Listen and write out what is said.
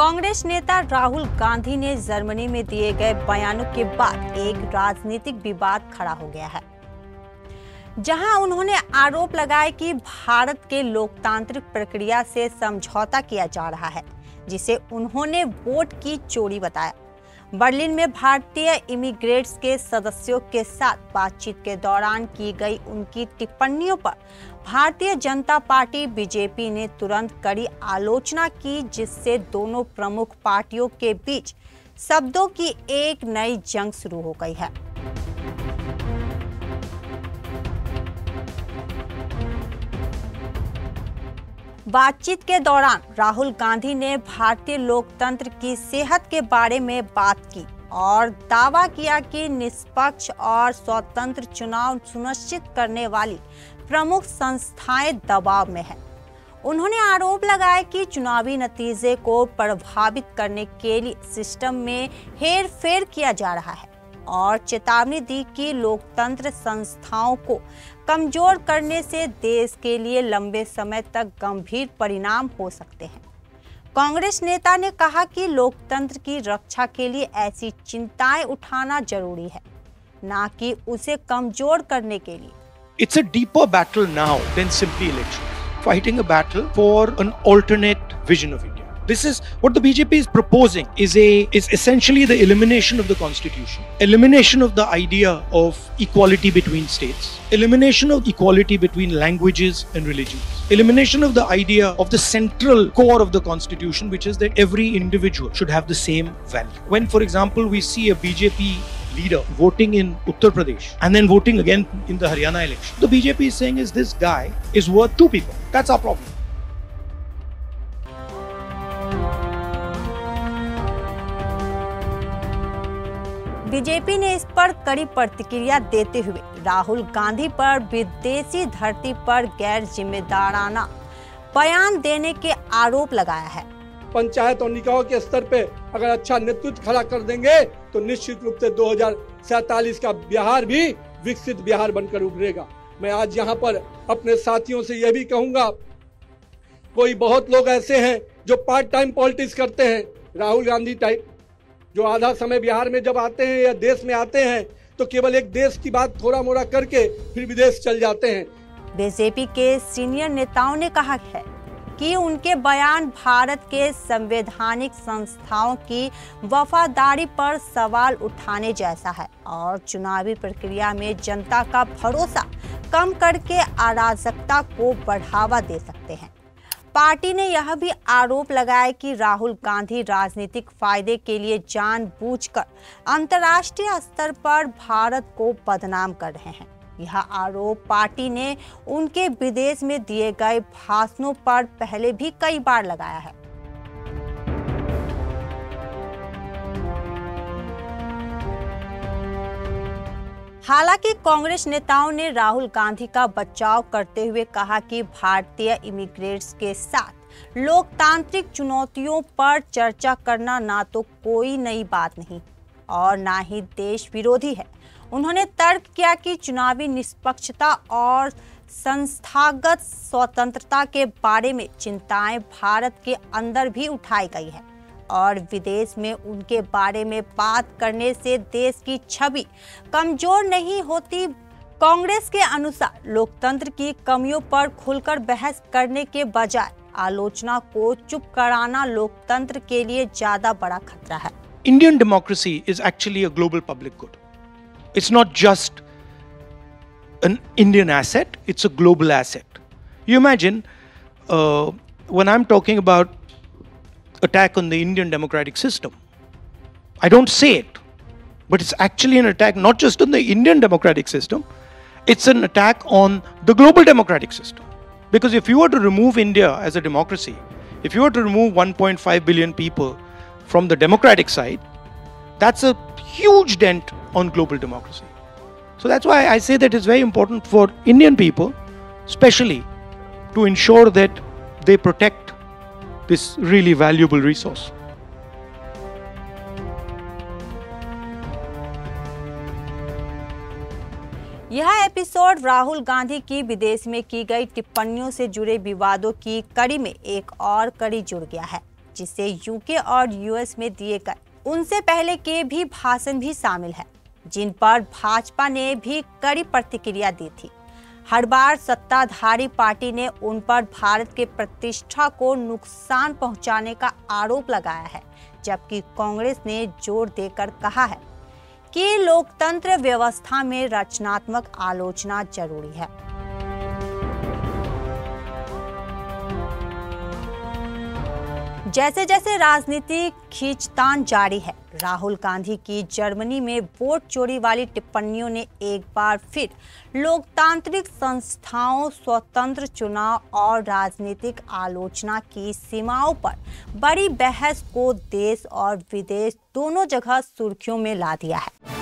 कांग्रेस नेता राहुल गांधी ने जर्मनी में दिए गए बयानों के बाद एक राजनीतिक विवाद खड़ा हो गया है, जहां उन्होंने आरोप लगाया कि भारत के लोकतांत्रिक प्रक्रिया से समझौता किया जा रहा है, जिसे उन्होंने वोट की चोरी बताया। बर्लिन में भारतीय इमिग्रेट्स के सदस्यों के साथ बातचीत के दौरान की गई उनकी टिप्पणियों पर भारतीय जनता पार्टी बीजेपी ने तुरंत कड़ी आलोचना की, जिससे दोनों प्रमुख पार्टियों के बीच शब्दों की एक नई जंग शुरू हो गई है। बातचीत के दौरान राहुल गांधी ने भारतीय लोकतंत्र की सेहत के बारे में बात की और दावा किया कि निष्पक्ष और स्वतंत्र चुनाव सुनिश्चित करने वाली प्रमुख संस्थाएं दबाव में हैं। उन्होंने आरोप लगाया कि चुनावी नतीजे को प्रभावित करने के लिए सिस्टम में हेरफेर किया जा रहा है और चेतावनी दी कि लोकतंत्र संस्थाओं को कमजोर करने से देश के लिए लंबे समय तक गंभीर परिणाम हो सकते हैं। कांग्रेस नेता ने कहा कि लोकतंत्र की रक्षा के लिए ऐसी चिंताएं उठाना जरूरी है, ना कि उसे कमजोर करने के लिए। It's a deeper battle now than simply elections. Fighting a battle for an alternate vision of India. This is what the BJP is proposing is essentially the elimination of the constitution, elimination of the idea of equality between states, elimination of equality between languages and religions, elimination of the idea of the central core of the constitution, which is that every individual should have the same value. When, for example, we see a BJP leader voting in Uttar Pradesh and then voting again in the Haryana election, the BJP is saying is this guy is worth two people. That's our problem. BJP ने इस पर कड़ी प्रतिक्रिया देते हुए राहुल गांधी पर विदेशी धरती पर गैर जिम्मेदाराना बयान देने के आरोप लगाया है। पंचायत और निकायों के स्तर पे अगर अच्छा नेतृत्व खड़ा कर देंगे तो निश्चित रूप से 2047 का बिहार भी विकसित बिहार बनकर उभरेगा। मैं आज यहाँ पर अपने साथियों से यह भी कहूंगा, कोई बहुत लोग ऐसे हैं जो पार्ट टाइम पॉलिटिक्स करते हैं, राहुल गांधी टाइप, जो आधा समय बिहार में जब आते हैं या देश में आते हैं तो केवल एक देश की बात थोड़ा मोड़ा करके फिर विदेश चल जाते हैं। बीजेपी के सीनियर नेताओं ने कहा है कि उनके बयान भारत के संवैधानिक संस्थाओं की वफादारी पर सवाल उठाने जैसा है और चुनावी प्रक्रिया में जनता का भरोसा कम करके अराजकता को बढ़ावा दे सकते हैं। पार्टी ने यह भी आरोप लगाया कि राहुल गांधी राजनीतिक फायदे के लिए जानबूझकर अंतर्राष्ट्रीय स्तर पर भारत को बदनाम कर रहे हैं। यह आरोप पार्टी ने उनके विदेश में दिए गए भाषणों पर पहले भी कई बार लगाया है। हालांकि कांग्रेस नेताओं ने राहुल गांधी का बचाव करते हुए कहा कि भारतीय इमिग्रेट्स के साथ लोकतांत्रिक चुनौतियों पर चर्चा करना ना तो कोई नई बात नहीं और ना ही देश विरोधी है। उन्होंने तर्क किया कि चुनावी निष्पक्षता और संस्थागत स्वतंत्रता के बारे में चिंताएं भारत के अंदर भी उठाई गई है और विदेश में उनके बारे में बात करने से देश की छवि कमजोर नहीं होती। कांग्रेस के अनुसार लोकतंत्र की कमियों पर खुलकर बहस करने के बजाय आलोचना को चुप कराना लोकतंत्र के लिए ज्यादा बड़ा खतरा है। Indian democracy is actually a global public good. It's not just an Indian asset, it's a global asset. You imagine when I'm talking about attack on the Indian democratic system, I don't say it, but it's actually an attack not just on the Indian democratic system, it's an attack on the global democratic system. Because if you were to remove India as a democracy, if you were to remove 1.5 billion people from the democratic side, that's a huge dent on global democracy. So that's why I say that it's very important for Indian people, especially, to ensure that they protect this really valuable resource. यह episode Rahul Gandhi की विदेश में की गई टिप्पणियों से जुड़े विवादों की कड़ी में एक और कड़ी जुड़ गया है। जिसे यूके और यूएस में दिए गए उनसे पहले के भी भाषण भी शामिल है, जिन पर भाजपा ने भी कड़ी प्रतिक्रिया दी थी। हर बार सत्ताधारी पार्टी ने उन पर भारत के प्रतिष्ठा को नुकसान पहुंचाने का आरोप लगाया है, जबकि कांग्रेस ने जोर देकर कहा है कि लोकतंत्र व्यवस्था में रचनात्मक आलोचना जरूरी है। जैसे जैसे राजनीतिक खींचतान जारी है, राहुल गांधी की जर्मनी में वोट चोरी वाली टिप्पणियों ने एक बार फिर लोकतांत्रिक संस्थाओं, स्वतंत्र चुनाव और राजनीतिक आलोचना की सीमाओं पर बड़ी बहस को देश और विदेश दोनों जगह सुर्खियों में ला दिया है।